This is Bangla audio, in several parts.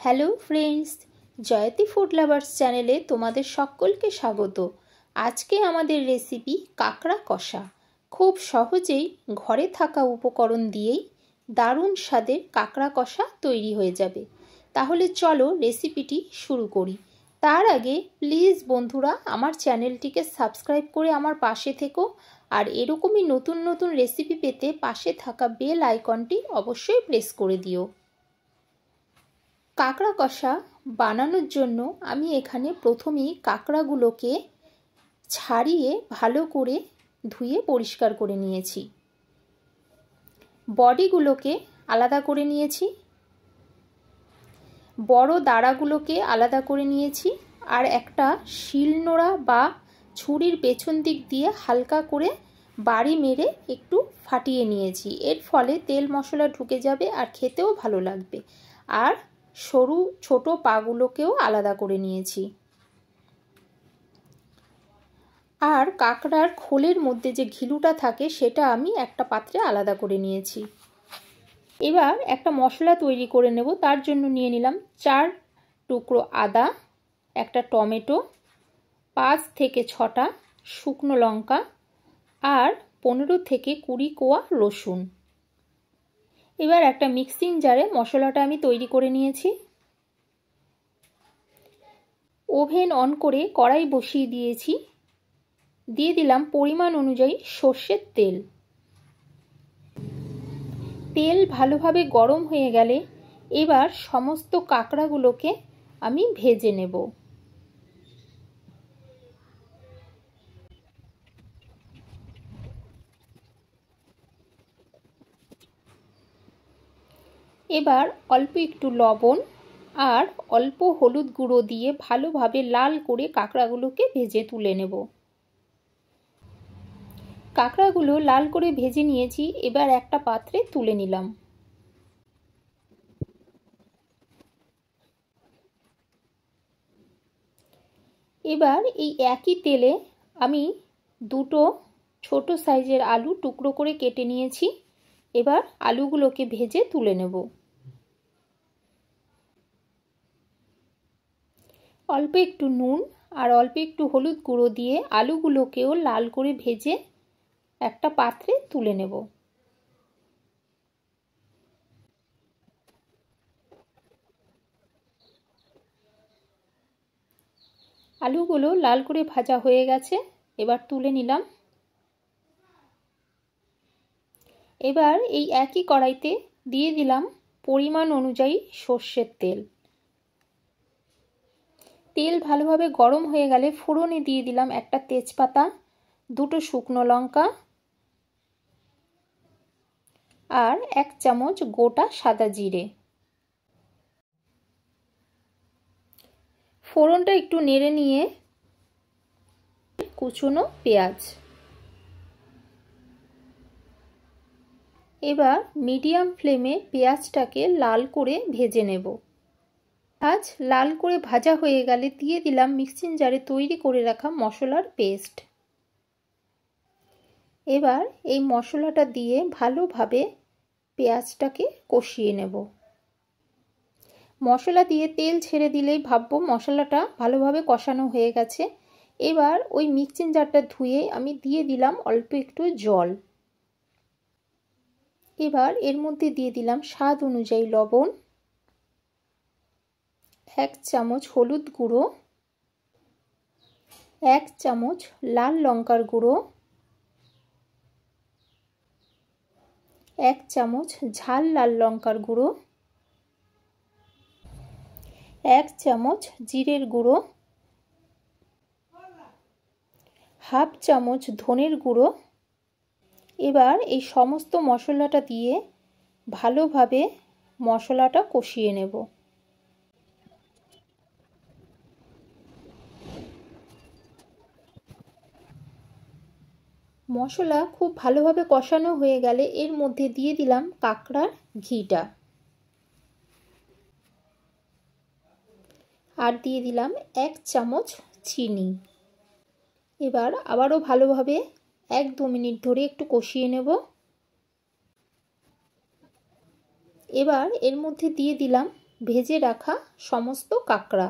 Hello friends, Jayati food lovers চ্যানেলে তোমাদের সকলকে স্বাগত। আজকে আমাদের রেসিপি কাঁকড়া কষা। খুব সহজেই ঘরে থাকা উপকরণ দিয়েই দারুণ স্বাদের কাঁকড়া কষা তৈরি হয়ে যাবে। তাহলে চলো রেসিপিটি শুরু করি। তার আগে প্লিজ বন্ধুরা আমার চ্যানেলটিকে সাবস্ক্রাইব করে আমার পাশে থেকো, আর এরকমই নতুন নতুন রেসিপি পেতে পাশে থাকা বেল আইকনটি অবশ্যই প্রেস করে দিও। কাঁকড়া কষা বানানোর জন্য আমি এখানে প্রথমেই কাঁকড়াগুলোকে ছাড়িয়ে ভালো করে ধুয়ে পরিষ্কার করে নিয়েছি। বডিগুলোকে আলাদা করে নিয়েছি, বড় দাঁড়াগুলোকে আলাদা করে নিয়েছি, আর একটা শিলনোড়া বা ছুরির পেছন দিক দিয়ে হালকা করে বাড়ি মেরে একটু ফাটিয়ে নিয়েছি। এর ফলে তেল মশলা ঢুকে যাবে আর খেতেও ভালো লাগবে। আর সরু ছোট পাগুলোকেও আলাদা করে নিয়েছি। আর কাঁকড়ার খোলের মধ্যে যে ঘিলুটা থাকে সেটা আমি একটা পাত্রে আলাদা করে নিয়েছি। এবার একটা মশলা তৈরি করে নেব। তার জন্য নিয়ে নিলাম 4 টুকরো আদা, একটা টমেটো, 5 থেকে 6টা শুকনো লঙ্কা আর 15 থেকে 20 কোয়া রসুন। এবার একটা মিক্সিং জারে মশলাটা আমি তৈরি করে নিয়েছি। ওভেন অন করে কড়াই বসিয়ে দিয়েছি। দিয়ে দিলাম পরিমাণ অনুযায়ী সর্ষের তেল। তেল ভালোভাবে গরম হয়ে গেলে এবার সমস্ত কাঁকড়াগুলোকে আমি ভেজে নেব। এবার অল্প একটু লবণ আর অল্প হলুদ গুঁড়ো দিয়ে ভালোভাবে লাল করে কাঁকড়াগুলোকে ভেজে তুলে নেব। কাঁকড়াগুলো লাল করে ভেজে নিয়েছি, এবার একটা পাত্রে তুলে নিলাম। এবার এই একই তেলে আমি 2টো ছোট সাইজের আলু টুকরো করে কেটে নিয়েছি। এবার আলুগুলোকে ভেজে তুলে নেব। অল্প একটু নুন আর অল্প একটু হলুদ গুঁড়ো দিয়ে আলুগুলোকেও লাল করে ভেজে একটা পাত্রে তুলে নেব। আলুগুলো লাল করে ভাজা হয়ে গেছে, এবার তুলে নিলাম। এবার এই একই কড়াইতে দিয়ে দিলাম পরিমাণ অনুযায়ী সর্ষের তেল। তেল ভালোভাবে গরম হয়ে গেলে ফোড়নে দিয়ে দিলাম একটা তেজপাতা, 2টো শুকনো লঙ্কা আর 1 চামচ গোটা সাদা জিরে। ফোড়নটা একটু নেড়ে নিয়ে কুচনো পেঁয়াজ। এবার মিডিয়াম ফ্লেমে পেঁয়াজটাকে লাল করে ভেজে নেব। আজ লাল করে ভাজা হয়ে গেলে দিয়ে দিলাম মিক্সিং জারে তৈরি করে রাখা মশলার পেস্ট। এবার এই মশলাটা দিয়ে ভালোভাবে পেঁয়াজটাকে কষিয়ে নেব। মশলা দিয়ে তেল ছেড়ে দিলেই ভাববো মশলাটা ভালোভাবে কষানো হয়ে গেছে। এবার ওই মিক্সিং জারটা ধুয়ে আমি দিয়ে দিলাম অল্প একটু জল। এবার এর মধ্যে দিয়ে দিলাম স্বাদ অনুযায়ী লবণ, 1 চামচ হলুদ গুঁড়ো, 1 চামচ লাল লঙ্কার গুঁড়ো, 1 চামচ ঝাল লাল লঙ্কার গুঁড়ো, 1 চামচ জিরের গুঁড়ো, 1/2 চামচ ধনের গুঁড়ো। এবার এই সমস্ত মশলাটা দিয়ে ভালোভাবে মশলাটা কষিয়ে নেব। মশলা খুব ভালোভাবে কষানো হয়ে গেলে এর মধ্যে দিয়ে দিলাম কাঁকড়ার ঘিটা আর দিয়ে দিলাম 1 চামচ চিনি। এবার আবারও ভালোভাবে 1-2 মিনিট ধরে একটু কষিয়ে নেব। এবার এর মধ্যে দিয়ে দিলাম ভেজে রাখা সমস্ত কাঁকড়া।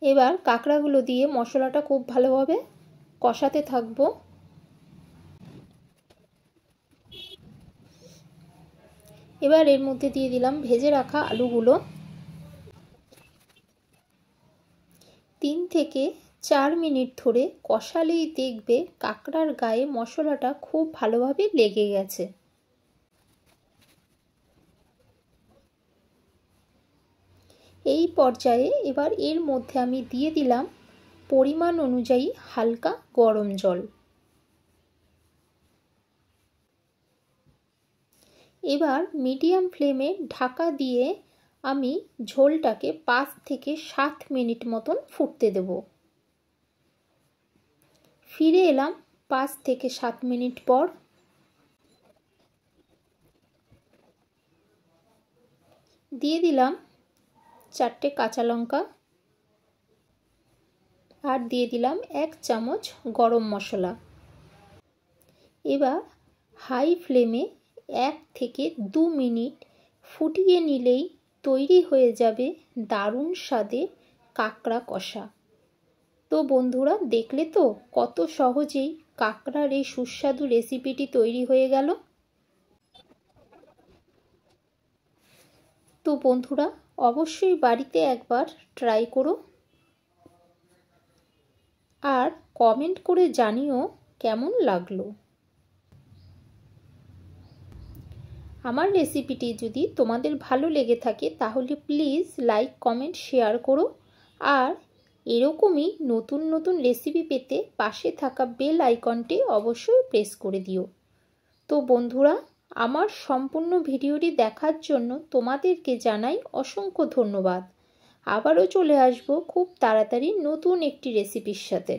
এবার কাঁকড়াগুলো দিয়ে মশলাটা খুব ভালোভাবে কষাতে থাকবো। এবার এর মধ্যে দিয়ে দিলাম ভেজে রাখা আলুগুলো। 3 থেকে 4 মিনিট ধরে কষালেই দেখবে কাঁকড়ার গায়ে মশলাটা খুব ভালোভাবে লেগে গেছে। এই পর্যায়ে এবার এর মধ্যে আমি দিয়ে দিলাম পরিমাণ অনুযায়ী হালকা গরম জল। এবার মিডিয়াম ফ্লেমে ঢাকা দিয়ে আমি ঝোলটাকে 5 থেকে 7 মিনিট মতন ফুটতে দেব। ফিরে এলাম 5 থেকে 7 মিনিট পর। দিয়ে দিলাম 4টে কাঁচা লঙ্কা আর দিয়ে দিলাম 1 চামচ গরম মশলা। এবার হাই ফ্লেমে 1 থেকে 2 মিনিট ফুটিয়ে নিলেই তৈরি হয়ে যাবে দারুণ স্বাদের কাঁকড়া কষা। তো বন্ধুরা, দেখলে তো কত সহজেই কাঁকড়ার এই সুস্বাদু রেসিপিটি তৈরি হয়ে গেল। তো বন্ধুরা, অবশ্যই বাড়িতে একবার ট্রাই করো আর কমেন্ট করে জানিও কেমন লাগলো। আমার রেসিপিটি যদি তোমাদের ভালো লেগে থাকে তাহলে প্লিজ লাইক, কমেন্ট, শেয়ার করো। আর এরকমই নতুন নতুন রেসিপি পেতে পাশে থাকা বেল আইকনটি অবশ্যই প্রেস করে দিও। তো বন্ধুরা, আমার সম্পূর্ণ ভিডিওটি দেখার জন্য তোমাদেরকে জানাই অসংখ্য ধন্যবাদ। আবারও চলে আসবো খুব তাড়াতাড়ি নতুন একটি রেসিপির সাথে।